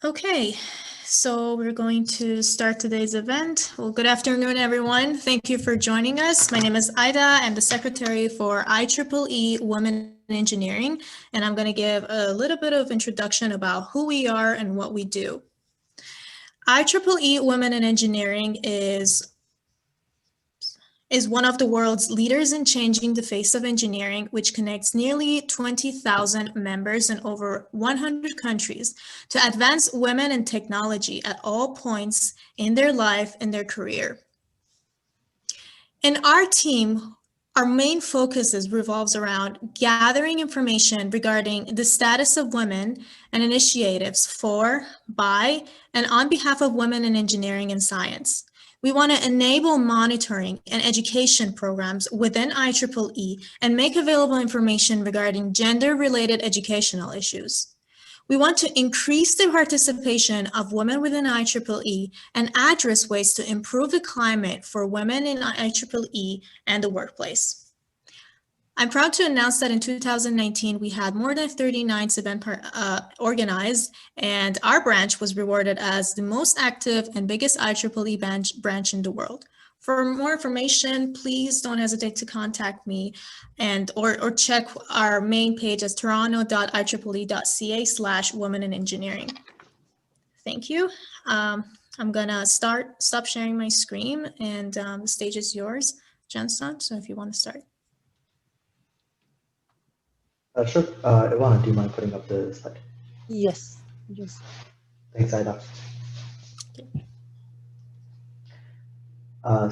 Okay, so we're going to start today's event. Well, good afternoon, everyone. Thank you for joining us. My name is Ida. I'm the secretary for IEEE Women in Engineering, and I'm going to give a little bit of introduction about who we are and what we do. IEEE Women in Engineering is one of the world's leaders in changing the face of engineering, which connects nearly 20,000 members in over 100 countries to advance women in technology at all points in their life and their career. In our team, our main focus revolves around gathering information regarding the status of women and initiatives for, by, and on behalf of women in engineering and science. We want to enable monitoring and education programs within IEEE and make available information regarding gender-related educational issues. We want to increase the participation of women within IEEE and address ways to improve the climate for women in IEEE and the workplace. I'm proud to announce that in 2019, we had more than 39 events organized, and our branch was rewarded as the most active and biggest IEEE branch in the world. For more information, please don't hesitate to contact me or check our main page at toronto.ieee.ca/women in engineering. Thank you. I'm gonna stop sharing my screen, and the stage is yours, Jensen, so if you want to start. Sure. Ivana, do you mind putting up the slide? Yes. Thanks, Ida.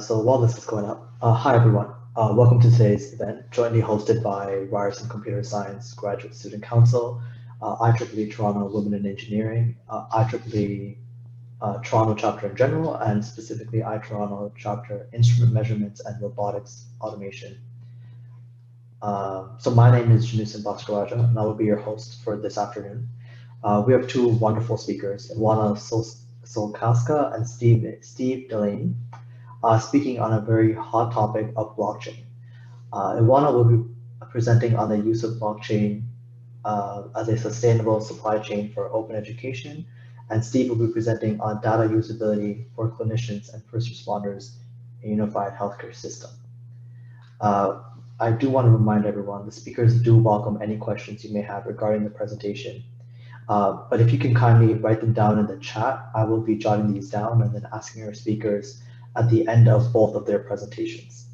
So while this is going up, hi everyone. Welcome to today's event, jointly hosted by Ryerson Computer Science Graduate Student Council, IEEE Toronto Women in Engineering, IEEE Toronto chapter in general, and specifically iToronto chapter Instrument Measurements and Robotics Automation. So my name is Janusin Bhaskaraja, and I will be your host for this afternoon. We have two wonderful speakers, Ivana Solkaska and Steve Delaney, speaking on a very hot topic of blockchain. Ivana will be presenting on the use of blockchain as a sustainable supply chain for open education, and Steve will be presenting on data usability for clinicians and first responders in a unified healthcare system. I do want to remind everyone, the speakers do welcome any questions you may have regarding the presentation. But if you can kindly write them down in the chat, I will be jotting these down and then asking our speakers at the end of both of their presentations.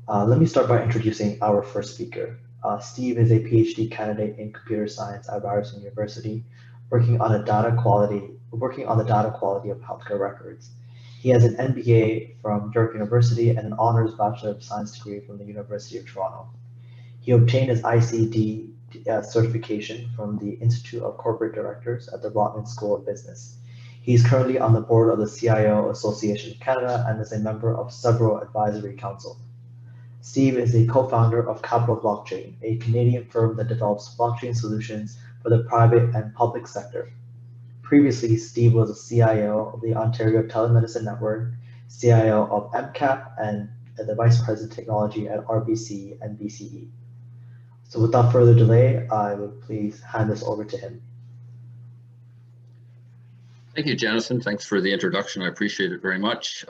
Let me start by introducing our first speaker. Steve is a PhD candidate in computer science at Ryerson University, working on the data quality of healthcare records. He has an MBA from York University and an honors Bachelor of Science degree from the University of Toronto. He obtained his ICD certification from the Institute of Corporate Directors at the Rotman School of Business. He is currently on the board of the CIO Association of Canada and is a member of several advisory councils. Steve is a co-founder of Capital Blockchain, a Canadian firm that develops blockchain solutions for the private and public sector. Previously, Steve was a CIO of the Ontario Telemedicine Network, CIO of MCAP, and the Vice President of Technology at RBC and BCE. So without further delay, I would please hand this over to him. Thank you, Janison. Thanks for the introduction. I appreciate it very much.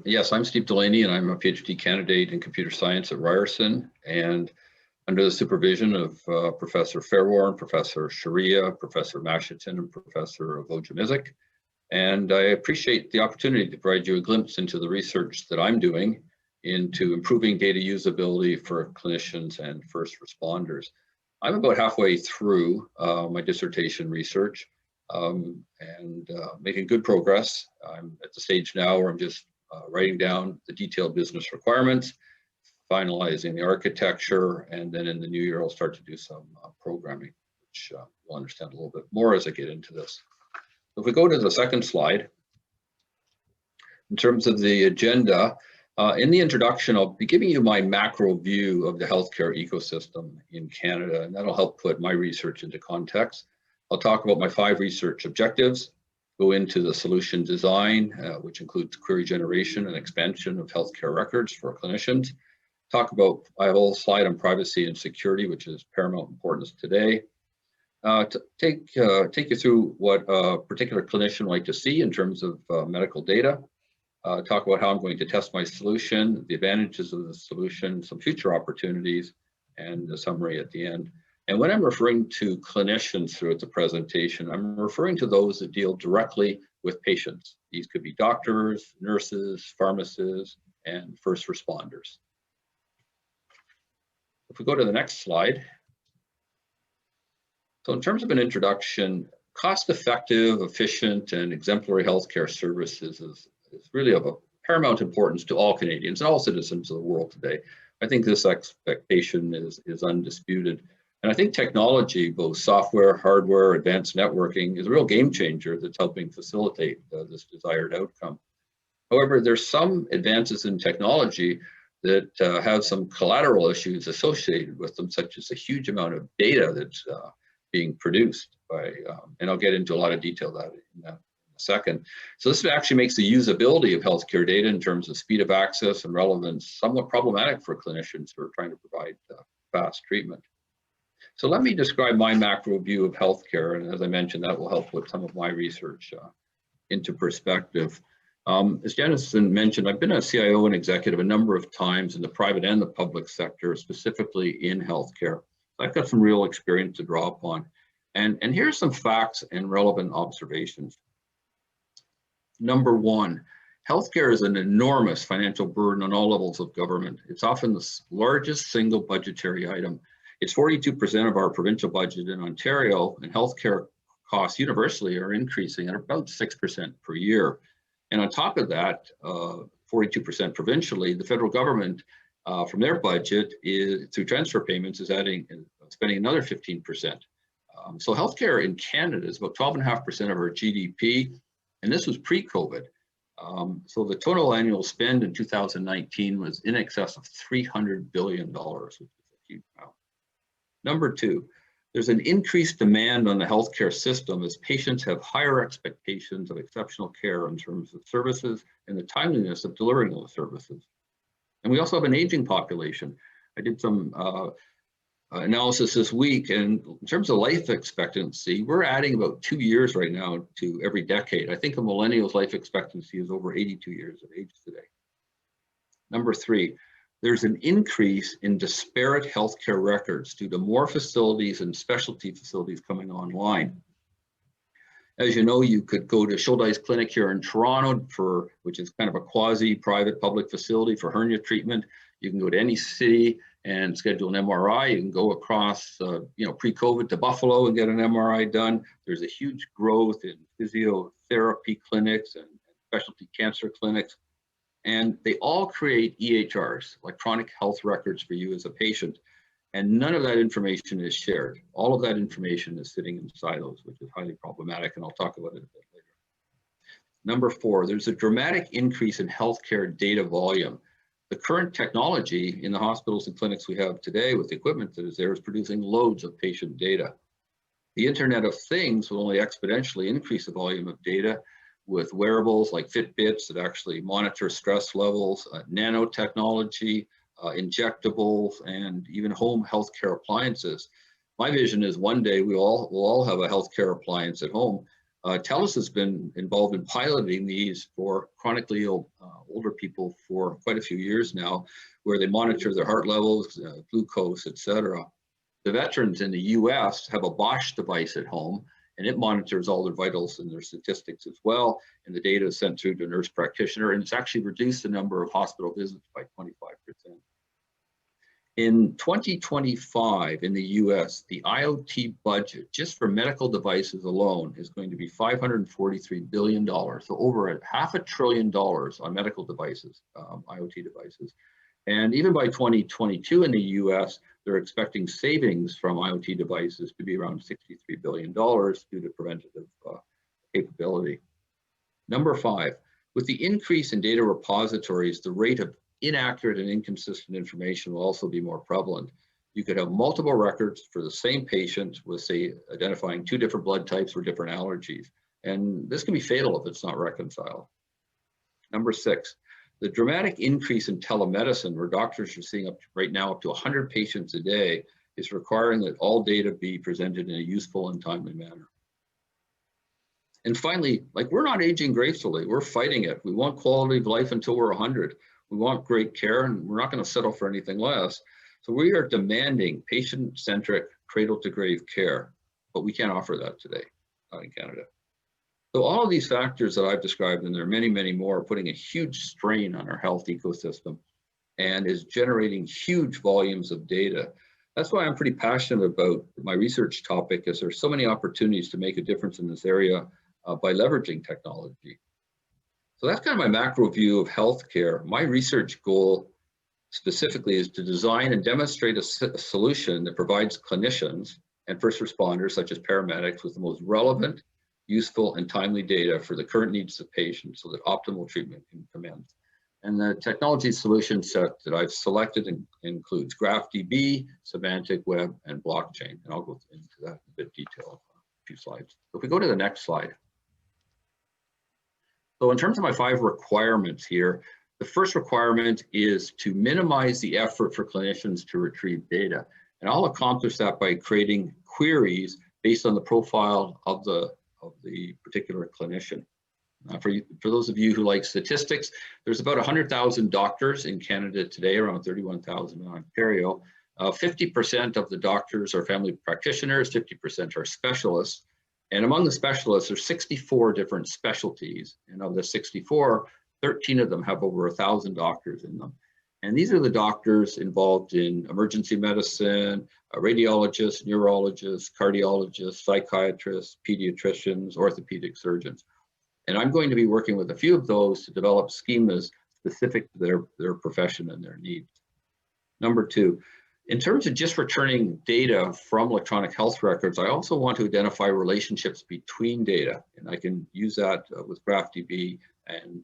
Yes, I'm Steve Delaney, and I'm a PhD candidate in computer science at Ryerson. And under the supervision of Professor Fairwarn, Professor Sharia, Professor Mashetin, and Professor Vojamizik. And I appreciate the opportunity to provide you a glimpse into the research that I'm doing into improving data usability for clinicians and first responders. I'm about halfway through my dissertation research and making good progress. I'm at the stage now where I'm just writing down the detailed business requirements, finalizing the architecture, and then in the new year I'll start to do some programming, which we'll understand a little bit more as I get into this. If we go to the second slide, in terms of the agenda, in the introduction I'll be giving you my macro view of the healthcare ecosystem in Canada, and that'll help put my research into context. I'll talk about my 5 research objectives, go into the solution design, which includes query generation and expansion of healthcare records for clinicians. I have a whole slide on privacy and security, which is paramount importance today. to take you through what a particular clinician would like to see in terms of medical data, talk about how I'm going to test my solution, the advantages of the solution, some future opportunities, and a summary at the end. And when I'm referring to clinicians throughout the presentation, I'm referring to those that deal directly with patients. These could be doctors, nurses, pharmacists, and first responders. If we go to the next slide. So in terms of an introduction, cost-effective, efficient, and exemplary healthcare services is really of a paramount importance to all Canadians and all citizens of the world today. I think this expectation is undisputed. And I think technology, both software, hardware, advanced networking, is a real game changer that's helping facilitate this desired outcome. However, there's some advances in technology that have some collateral issues associated with them, such as a huge amount of data that's being produced by, and I'll get into a lot of detail in that in a second. So this actually makes the usability of healthcare data in terms of speed of access and relevance somewhat problematic for clinicians who are trying to provide fast treatment. So let me describe my macro view of healthcare, and as I mentioned, that will help put some of my research into perspective. As Jennison mentioned, I've been a CIO and executive a number of times in the private and the public sector, specifically in healthcare. I've got some real experience to draw upon. And here's some facts and relevant observations. Number one, healthcare is an enormous financial burden on all levels of government. It's often the largest single budgetary item. It's 42% of our provincial budget in Ontario, and healthcare costs universally are increasing at about 6% per year. And on top of that, 42% provincially, the federal government from their budget is through transfer payments is spending another 15%. So healthcare in Canada is about 12.5% of our GDP, and this was pre-COVID. So the total annual spend in 2019 was in excess of $300 billion, which is a huge amount. Number two, there's an increased demand on the healthcare system as patients have higher expectations of exceptional care in terms of services and the timeliness of delivering those services. And we also have an aging population. I did some analysis this week, and in terms of life expectancy, we're adding about 2 years right now to every decade. I think a millennial's life expectancy is over 82 years of age today. Number three, there's an increase in disparate healthcare records due to more facilities and specialty facilities coming online. As you know, you could go to Shouldice Clinic here in Toronto, which is kind of a quasi-private public facility for hernia treatment. You can go to any city and schedule an MRI. You can go across, pre-COVID to Buffalo and get an MRI done. There's a huge growth in physiotherapy clinics and specialty cancer clinics. And they all create EHRs, electronic health records for you as a patient. And none of that information is shared. All of that information is sitting in silos, which is highly problematic, and I'll talk about it a bit later. Number four, there's a dramatic increase in healthcare data volume. The current technology in the hospitals and clinics we have today with the equipment that is there is producing loads of patient data. The Internet of Things will only exponentially increase the volume of data with wearables like Fitbits that actually monitor stress levels, nanotechnology, injectables, and even home healthcare appliances. My vision is one day we'll all have a healthcare appliance at home. TELUS has been involved in piloting these for chronically ill older people for quite a few years now, where they monitor their heart levels, glucose, etc. The veterans in the US have a Bosch device at home, and it monitors all their vitals and their statistics as well. And the data is sent through to a nurse practitioner, and it's actually reduced the number of hospital visits by 25%. In 2025 in the US, the IoT budget just for medical devices alone is going to be $543 billion. So over $500 billion on medical devices, IoT devices. And even by 2022 in the US, they're expecting savings from IoT devices to be around $63 billion due to preventative capability. Number five, with the increase in data repositories, the rate of inaccurate and inconsistent information will also be more prevalent. You could have multiple records for the same patient with, say, identifying 2 different blood types or different allergies. And this can be fatal if it's not reconciled. Number six, the dramatic increase in telemedicine, where doctors are seeing right now up to 100 patients a day, is requiring that all data be presented in a useful and timely manner. And finally, like, we're not aging gracefully, we're fighting it. We want quality of life until we're 100. We want great care, and we're not going to settle for anything less. So we are demanding patient-centric, cradle-to-grave care, but we can't offer that today, not in Canada. So all of these factors that I've described, and there are many, many more, are putting a huge strain on our health ecosystem and is generating huge volumes of data. That's why I'm pretty passionate about my research topic, as there's so many opportunities to make a difference in this area by leveraging technology. So that's kind of my macro view of healthcare. My research goal specifically is to design and demonstrate a solution that provides clinicians and first responders, such as paramedics, with the most relevant, useful, and timely data for the current needs of patients so that optimal treatment can commence. And the technology solution set that I've selected includes GraphDB, Semantic Web, and Blockchain. And I'll go into that in a bit of detail in a few slides. So if we go to the next slide. So in terms of my 5 requirements here, the first requirement is to minimize the effort for clinicians to retrieve data. And I'll accomplish that by creating queries based on the profile of the particular clinician. For those of you who like statistics, there's about 100,000 doctors in Canada today, around 31,000 in Ontario. 50% of the doctors are family practitioners, 50% are specialists. And among the specialists, there's 64 different specialties. And of the 64, 13 of them have over 1,000 doctors in them. And these are the doctors involved in emergency medicine, radiologists, neurologists, cardiologists, psychiatrists, pediatricians, orthopedic surgeons. And I'm going to be working with a few of those to develop schemas specific to their profession and their needs. Number 2, in terms of just returning data from electronic health records, I also want to identify relationships between data, and I can use that with GraphDB and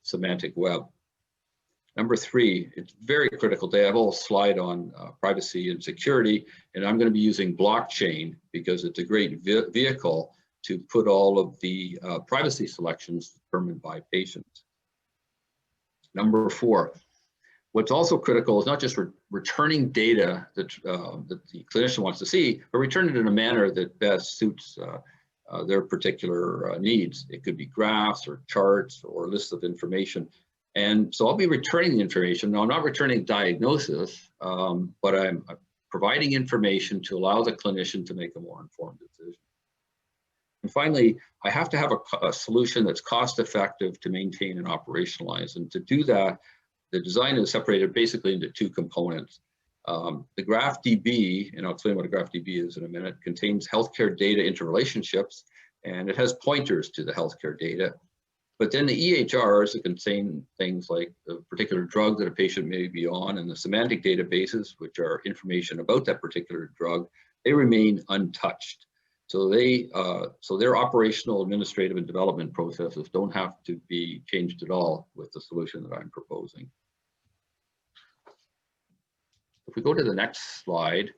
Semantic Web. Number 3, it's very critical to have a whole slide on privacy and security, and I'm going to be using blockchain because it's a great vehicle to put all of the privacy selections determined by patients. Number 4, what's also critical is not just returning data that the clinician wants to see, but return it in a manner that best suits their particular needs. It could be graphs or charts or lists of information. And so I'll be returning the information. Now, I'm not returning diagnosis, but I'm providing information to allow the clinician to make a more informed decision. And finally, I have to have a solution that's cost effective to maintain and operationalize. And to do that, the design is separated basically into 2 components. The GraphDB, and I'll explain what a GraphDB is in a minute, contains healthcare data interrelationships, and it has pointers to the healthcare data. But then the EHRs that contain things like the particular drug that a patient may be on, and the semantic databases, which are information about that particular drug, they remain untouched. So their operational, administrative, and development processes don't have to be changed at all with the solution that I'm proposing. If we go to the next slide,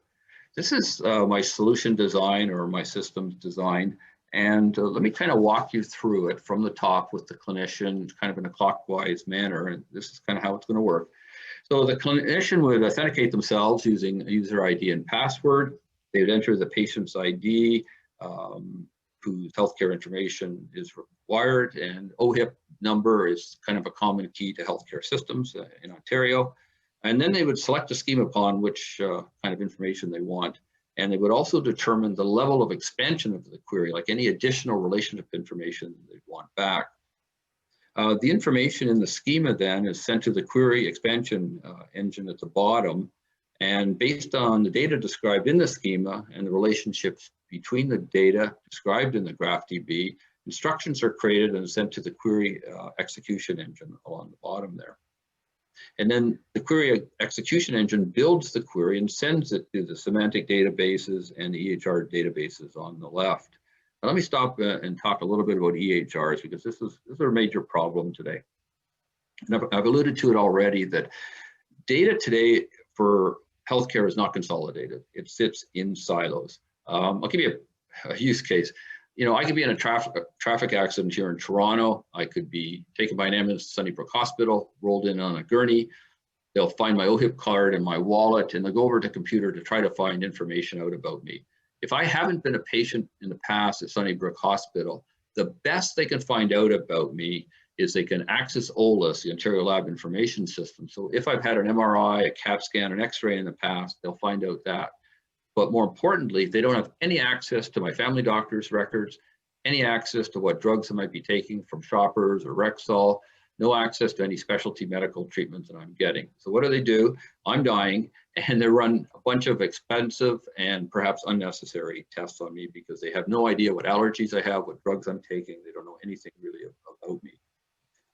this is my solution design or my systems design. And let me kind of walk you through it from the top with the clinician, kind of in a clockwise manner. And this is kind of how it's going to work. So the clinician would authenticate themselves using a user ID and password. They would enter the patient's ID, whose healthcare information is required, and OHIP number is kind of a common key to healthcare systems in Ontario. And then they would select a scheme upon which kind of information they want. And they would also determine the level of expansion of the query, like any additional relationship information they want back. The information in the schema then is sent to the query expansion engine at the bottom. And based on the data described in the schema and the relationships between the data described in the GraphDB, instructions are created and sent to the query execution engine along the bottom there. And then the query execution engine builds the query and sends it to the semantic databases and the EHR databases on the left. Now, let me stop and talk a little bit about EHRs, because this is a major problem today. And I've alluded to it already, that data today for healthcare is not consolidated. It sits in silos. I'll give you a use case. You know, I could be in a traffic accident here in Toronto. I could be taken by an ambulance to Sunnybrook Hospital, rolled in on a gurney. they'll find my OHIP card and my wallet, and they'll go over to computer to try to find information out about me. If I haven't been a patient in the past at Sunnybrook Hospital, the best they can find out about me is they can access OLIS, the Ontario Lab Information System. So if I've had an MRI, a CAT scan, an X-ray in the past, they'll find out that. But more importantly, they don't have any access to my family doctor's records, any access to what drugs I might be taking from Shoppers or Rexall, no access to any specialty medical treatments that I'm getting. So what do? I'm dying, and they run a bunch of expensive and perhaps unnecessary tests on me because they have no idea what allergies I have, what drugs I'm taking. They don't know anything really about me.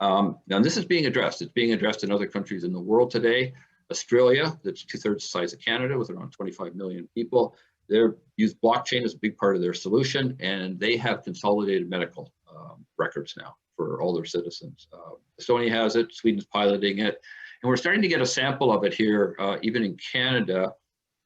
Now this is being addressed. It's being addressed in other countries in the world today. Australia, that's 2/3 the size of Canada with around 25 million people. They use blockchain as a big part of their solution, and they have consolidated medical records now for all their citizens. Estonia has it, Sweden's piloting it, and we're starting to get a sample of it here, even in Canada.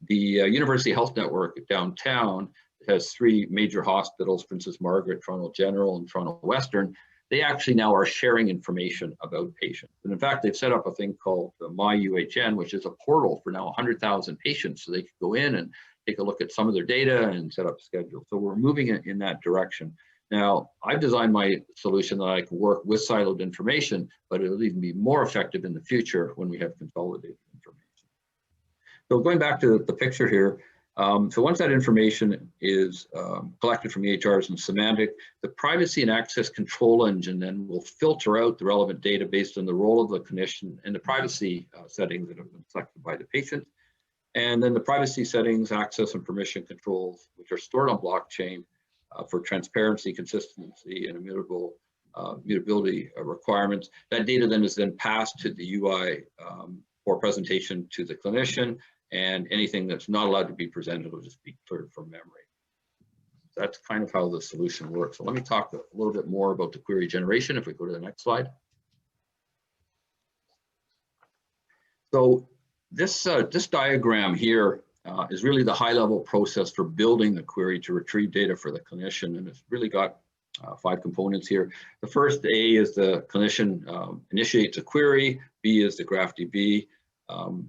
The University Health Network downtown has 3 major hospitals, Princess Margaret, Toronto General, and Toronto Western. They actually now are sharing information about patients. And in fact, they've set up a thing called My UHN, which is a portal for now 100,000 patients. So they can go in and take a look at some of their data and set up schedules. So we're moving in that direction. Now, I've designed my solution that I can work with siloed information, but it'll even be more effective in the future when we have consolidated information. So going back to the picture here, so once that information is collected from EHRs and Semantic, the privacy and access control engine then will filter out the relevant data based on the role of the clinician and the privacy settings that have been selected by the patient. And then the privacy settings, access and permission controls, which are stored on blockchain for transparency, consistency, and mutability requirements. That data then is then passed to the UI for presentation to the clinician, and anything that's not allowed to be presented will just be cleared from memory. That's kind of how the solution works. So let me talk a little bit more about the query generation if we go to the next slide. So this diagram here is really the high-level process for building the query to retrieve data for the clinician, and it's really got 5 components here. The first, A, is the clinician initiates a query. B is the GraphDB.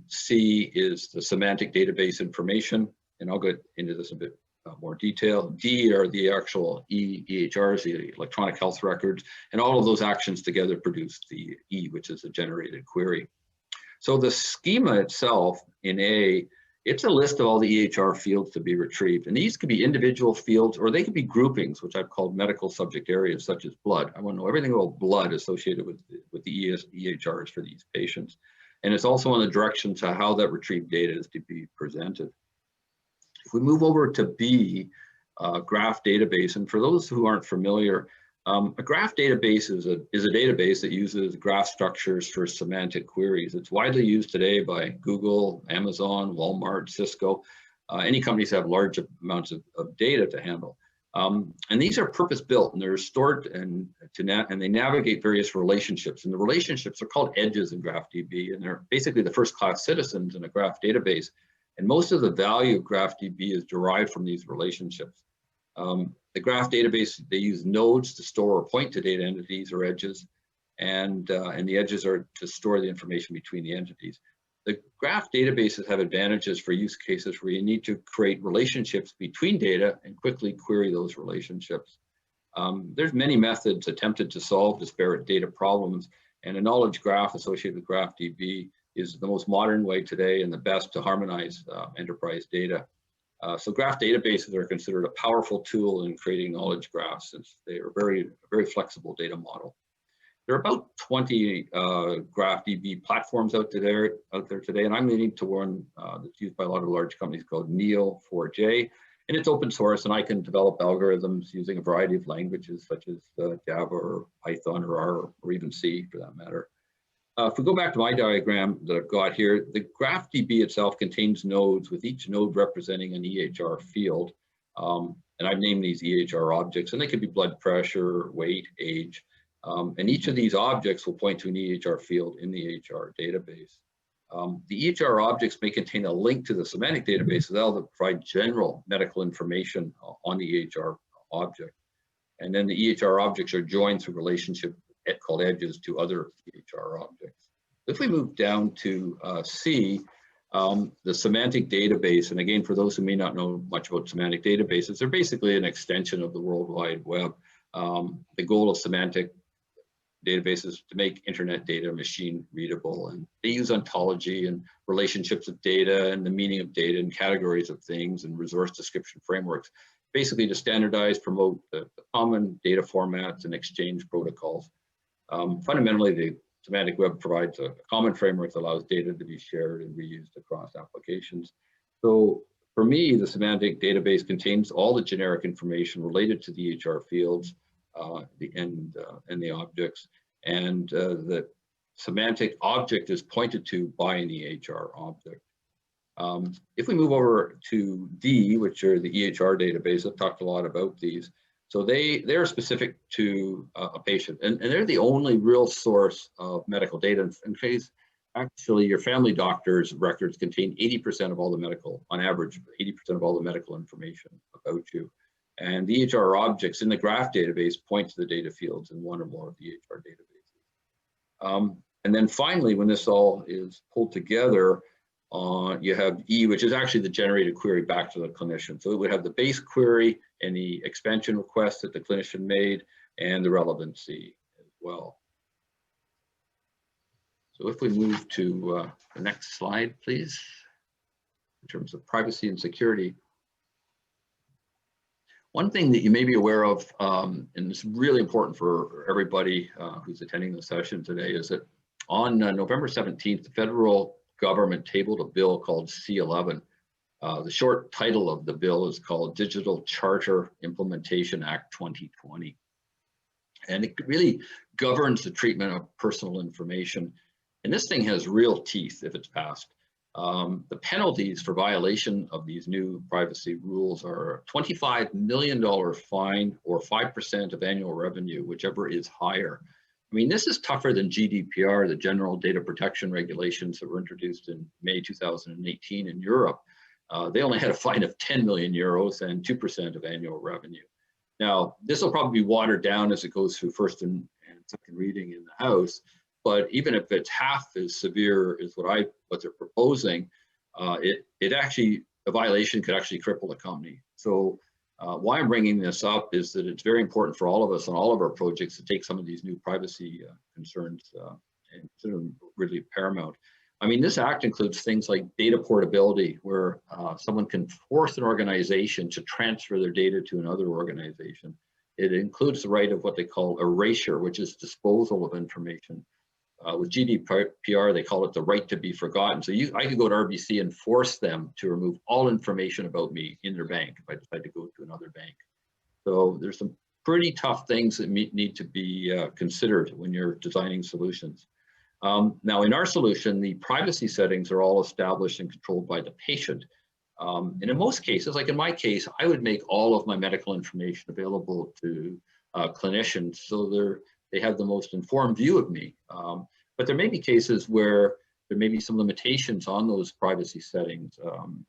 C is the semantic database information, and I'll get into this a bit more detail. D are the actual EHRs, the electronic health records, and all of those actions together produce the E, which is a generated query. So the schema itself in A, it's a list of all the EHR fields to be retrieved, and these could be individual fields or they could be groupings, which I've called medical subject areas, such as blood. I want to know everything about blood associated with the EHRs for these patients. And it's also on the direction to how that retrieved data is to be presented. If we move over to B, graph database, and for those who aren't familiar, a graph database is a database that uses graph structures for semantic queries. It's widely used today by Google, Amazon, Walmart, Cisco. Any companies have large amounts of data to handle. And these are purpose-built, and they're stored and they navigate various relationships. And the relationships are called edges in GraphDB, and they're basically the first-class citizens in a graph database. And most of the value of GraphDB is derived from these relationships. The graph database, they use nodes to store or point to data entities or edges, and the edges are to store the information between the entities. The graph databases have advantages for use cases where you need to create relationships between data and quickly query those relationships. There's many methods attempted to solve disparate data problems, and a knowledge graph associated with GraphDB is the most modern way today and the best to harmonize enterprise data. So graph databases are considered a powerful tool in creating knowledge graphs since they are a very flexible data model. There are about 20 GraphDB platforms out there today, and I'm leaning to one that's used by a lot of large companies called Neo4j, and it's open source, and I can develop algorithms using a variety of languages such as Java or Python or R or even C for that matter. If we go back to my diagram that I've got here, the GraphDB itself contains nodes with each node representing an EHR field, and I've named these EHR objects, and they could be blood pressure, weight, age. And each of these objects will point to an EHR field in the EHR database. The EHR objects may contain a link to the semantic database that will provide general medical information on the EHR object. And then the EHR objects are joined through relationship called edges to other EHR objects. If we move down to C, the semantic database, and again, for those who may not know much about semantic databases, they're basically an extension of the World Wide Web. The goal of semantic databases to make internet data machine readable, and they use ontology and relationships of data and the meaning of data and categories of things and resource description frameworks, basically to standardize, promote the common data formats and exchange protocols. Fundamentally, the Semantic Web provides a common framework that allows data to be shared and reused across applications. So for me, the semantic database contains all the generic information related to the EHR fields, and the objects, and the semantic object is pointed to by an EHR object. If we move over to D, which are the EHR database, I've talked a lot about these. So they're specific to a patient, and they're the only real source of medical data. In case, actually, your family doctor's records contain 80% of all the medical, on average, 80% of all the medical information about you. And the EHR objects in the graph database point to the data fields in one or more of the EHR databases. And then finally, when this all is pulled together, you have E, which is actually the generated query back to the clinician. So it would have the base query and the expansion request that the clinician made and the relevancy as well. So if we move to the next slide, please, in terms of privacy and security. One thing that you may be aware of, and it's really important for everybody who's attending the session today, is that on November 17th, the federal government tabled a bill called C11. The short title of the bill is called Digital Charter Implementation Act 2020. And it really governs the treatment of personal information. And this thing has real teeth if it's passed. The penalties for violation of these new privacy rules are a $25 million fine or 5% of annual revenue, whichever is higher. I mean, this is tougher than GDPR, the General Data Protection Regulations that were introduced in May 2018 in Europe. They only had a fine of 10 million euros and 2% of annual revenue. Now, this will probably be watered down as it goes through first and second reading in the House. But even if it's half as severe as what they're proposing, a violation could actually cripple the company. So why I'm bringing this up is that it's very important for all of us on all of our projects to take some of these new privacy concerns and consider them really paramount. I mean, this act includes things like data portability, where someone can force an organization to transfer their data to another organization. It includes the right of what they call erasure, which is disposal of information. With GDPR, they call it the right to be forgotten. So I could go to RBC and force them to remove all information about me in their bank if I decide to go to another bank. So there's some pretty tough things that need to be considered when you're designing solutions. Now, in our solution, the privacy settings are all established and controlled by the patient. And in most cases, like in my case, I would make all of my medical information available to clinicians, so they have the most informed view of me. But there may be cases where there may be some limitations on those privacy settings.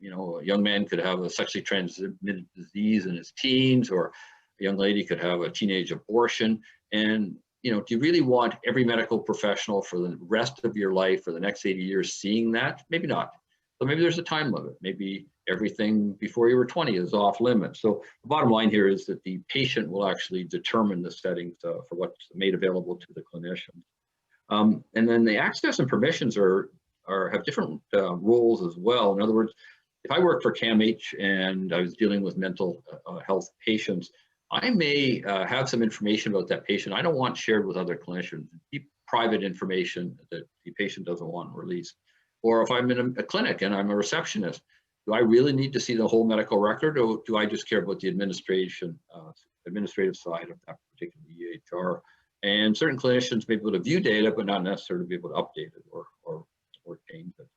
You know, a young man could have a sexually transmitted disease in his teens, or a young lady could have a teenage abortion. And, you know, do you really want every medical professional for the rest of your life, for the next 80 years, seeing that? Maybe not. So maybe there's a time limit. Maybe everything before you were 20 is off limits. So the bottom line here is that the patient will actually determine the settings for what's made available to the clinician. And then the access and permissions have different roles as well. In other words, if I work for CAMH and I was dealing with mental health patients, I may have some information about that patient I don't want shared with other clinicians. Keep private information that the patient doesn't want released. Or if I'm in a clinic and I'm a receptionist, do I really need to see the whole medical record, or do I just care about the administrative side of that particular EHR? And certain clinicians may be able to view data, but not necessarily be able to update it or change it.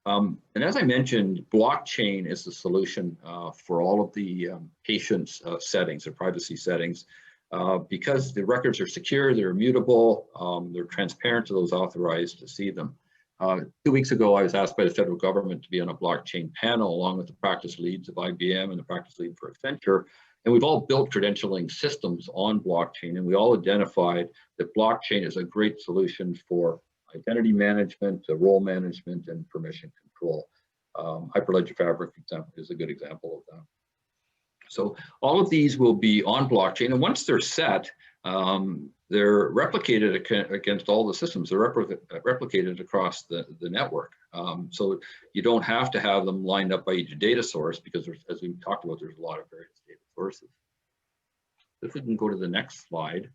And as I mentioned, blockchain is the solution for all of the patient's settings or privacy settings, because the records are secure, they're immutable, they're transparent to those authorized to see them. 2 weeks ago, I was asked by the federal government to be on a blockchain panel along with the practice leads of IBM and the practice lead for Accenture. And we've all built credentialing systems on blockchain, and we all identified that blockchain is a great solution for identity management, role management, and permission control. Hyperledger Fabric example is a good example of that. So all of these will be on blockchain, and once they're set, they're replicated against all the systems. They're replicated across the network. So you don't have to have them lined up by each data source, because as we talked about, there's a lot of various data sources. If we can go to the next slide.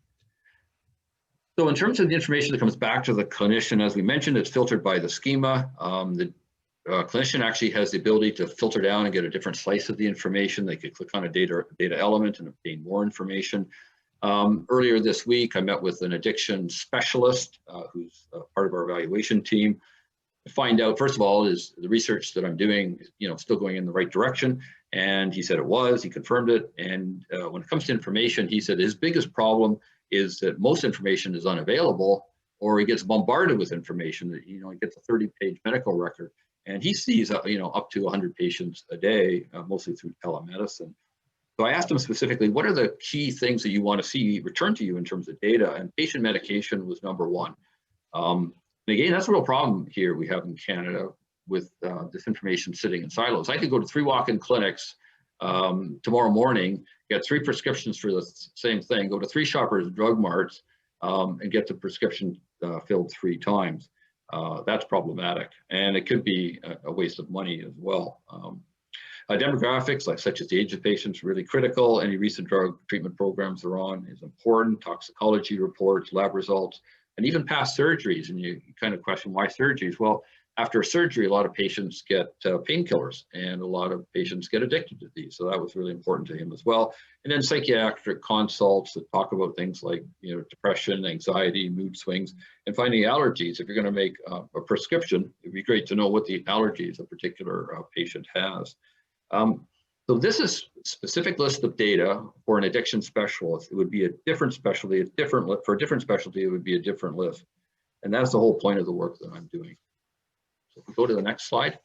So in terms of the information that comes back to the clinician, as we mentioned, it's filtered by the schema. The clinician actually has the ability to filter down and get a different slice of the information. They could click on a data element and obtain more information. Earlier this week, I met with an addiction specialist who's part of our evaluation team to find out, first of all, is the research that I'm doing, still going in the right direction? And he said it was. He confirmed it. And when it comes to information, he said his biggest problem is that most information is unavailable, or he gets bombarded with information. That he gets a 30-page medical record, and he sees up to 100 patients a day, mostly through telemedicine. So I asked him specifically, what are the key things that you want to see return to you in terms of data? And patient medication was number one. And again, that's a real problem here we have in Canada with this information sitting in silos. I could go to 3 walk-in clinics tomorrow morning, get 3 prescriptions for the same thing, go to 3 Shoppers Drug Marts and get the prescription filled 3 times. That's problematic, and it could be a waste of money as well. Demographics, such as the age of patients, really critical. Any recent drug treatment programs they're on is important. Toxicology reports, lab results, and even past surgeries. And you kind of question, why surgeries? Well, after a surgery, a lot of patients get painkillers, and a lot of patients get addicted to these. So that was really important to him as well. And then psychiatric consults that talk about things like depression, anxiety, mood swings, and finding allergies. If you're going to make a prescription, it'd be great to know what the allergies a particular patient has. So this is a specific list of data for an addiction specialist. It would be a different specialty, for a different specialty, it would be a different list. And that's the whole point of the work that I'm doing. So if we go to the next slide.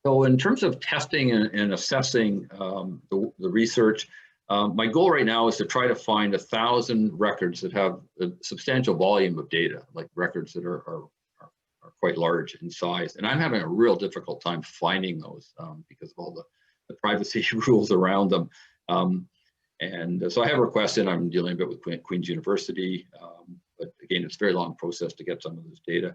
So in terms of testing and assessing the research, my goal right now is to try to find 1,000 records that have a substantial volume of data, like records that are quite large in size. And I'm having a real difficult time finding those because of all the privacy rules around them. And so I have requests in. I'm dealing a bit with Queen's University. But again, it's a very long process to get some of this data.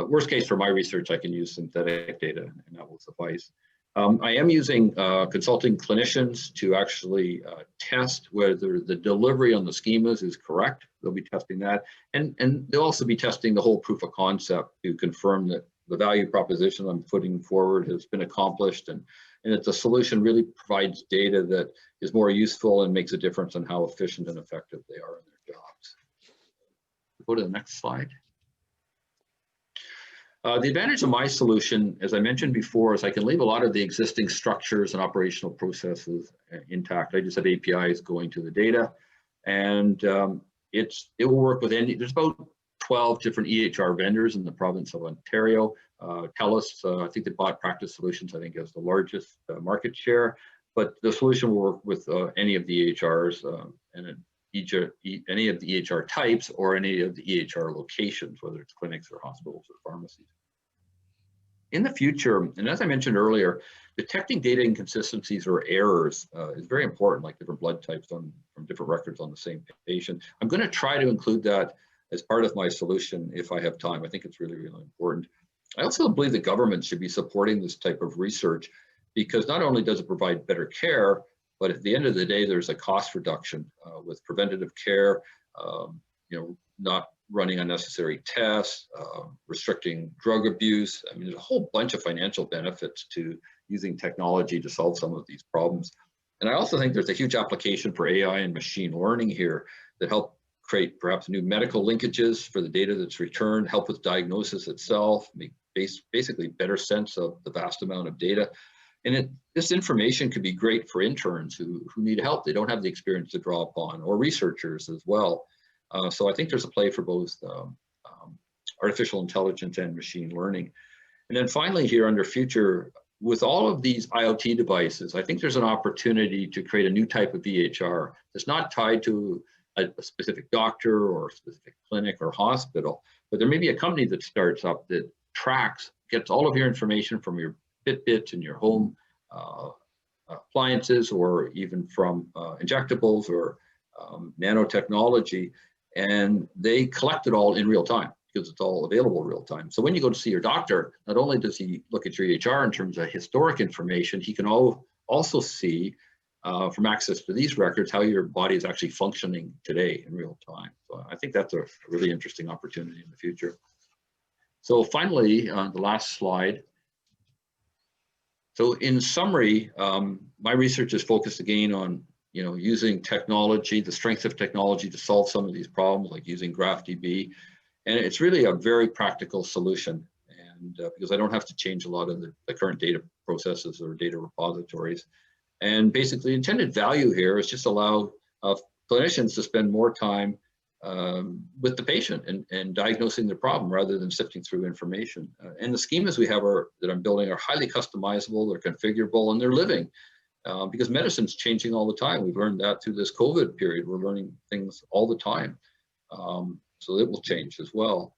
Worst case for my research, I can use synthetic data, and that will suffice. I am using consulting clinicians to actually test whether the delivery on the schemas is correct. They'll be testing that. And they'll also be testing the whole proof of concept to confirm that the value proposition I'm putting forward has been accomplished, and that the solution really provides data that is more useful and makes a difference in how efficient and effective they are in their jobs. Go to the next slide. The advantage of my solution, as I mentioned before, is I can leave a lot of the existing structures and operational processes intact. I just have APIs going to the data, and it will work with there's about 12 different EHR vendors in the province of Ontario. TELUS, I think they bought Practice Solutions, I think has the largest market share, but the solution will work with any of the EHRs and any of the EHR types or any of the EHR locations, whether it's clinics or hospitals or pharmacies. In the future, and as I mentioned earlier, detecting data inconsistencies or errors is very important, like different blood types from different records on the same patient. I'm going to try to include that as part of my solution if I have time. I think it's really, really important. I also believe the government should be supporting this type of research, because not only does it provide better care, but at the end of the day, there's a cost reduction with preventative care, not running unnecessary tests, restricting drug abuse. I mean, there's a whole bunch of financial benefits to using technology to solve some of these problems. And I also think there's a huge application for AI and machine learning here that help create perhaps new medical linkages for the data that's returned, help with diagnosis itself, make basically better sense of the vast amount of data. And this information could be great for interns who need help. They don't have the experience to draw upon, or researchers as well. So I think there's a play for both artificial intelligence and machine learning. And then finally here under future, with all of these IoT devices, I think there's an opportunity to create a new type of EHR that's not tied to a specific doctor or a specific clinic or hospital, but there may be a company that starts up that tracks, gets all of your information from your Fitbit and your home appliances, or even from injectables or nanotechnology, and they collect it all in real time because it's all available real time. So when you go to see your doctor, not only does he look at your EHR in terms of historic information, he can also see from access to these records how your body is actually functioning today in real time. So I think that's a really interesting opportunity in the future. So finally, on the last slide. So in summary, my research is focused again on using technology, the strength of technology to solve some of these problems, like using GraphDB. And it's really a very practical solution. And because I don't have to change a lot of the current data processes or data repositories. And basically, intended value here is just allow clinicians to spend more time with the patient and diagnosing the problem rather than sifting through information. And the schemas we have that I'm building are highly customizable, they're configurable, and they're living. Because medicine's changing all the time. We've learned that through this COVID period. We're learning things all the time. So it will change as well.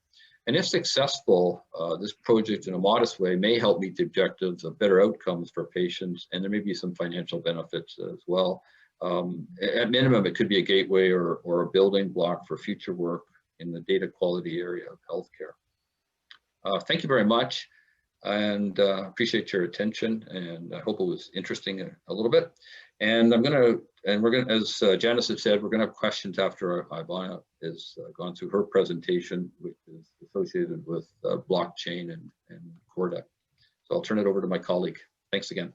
And if successful, this project in a modest way may help meet the objectives of better outcomes for patients, and there may be some financial benefits as well. At minimum, it could be a gateway or a building block for future work in the data quality area of healthcare. Thank you very much. And appreciate your attention, and I hope it was interesting a little bit. And we're gonna, as Janice has said, we're gonna have questions after Ivana has gone through her presentation, which is associated with blockchain and Corda. So I'll turn it over to my colleague. Thanks again.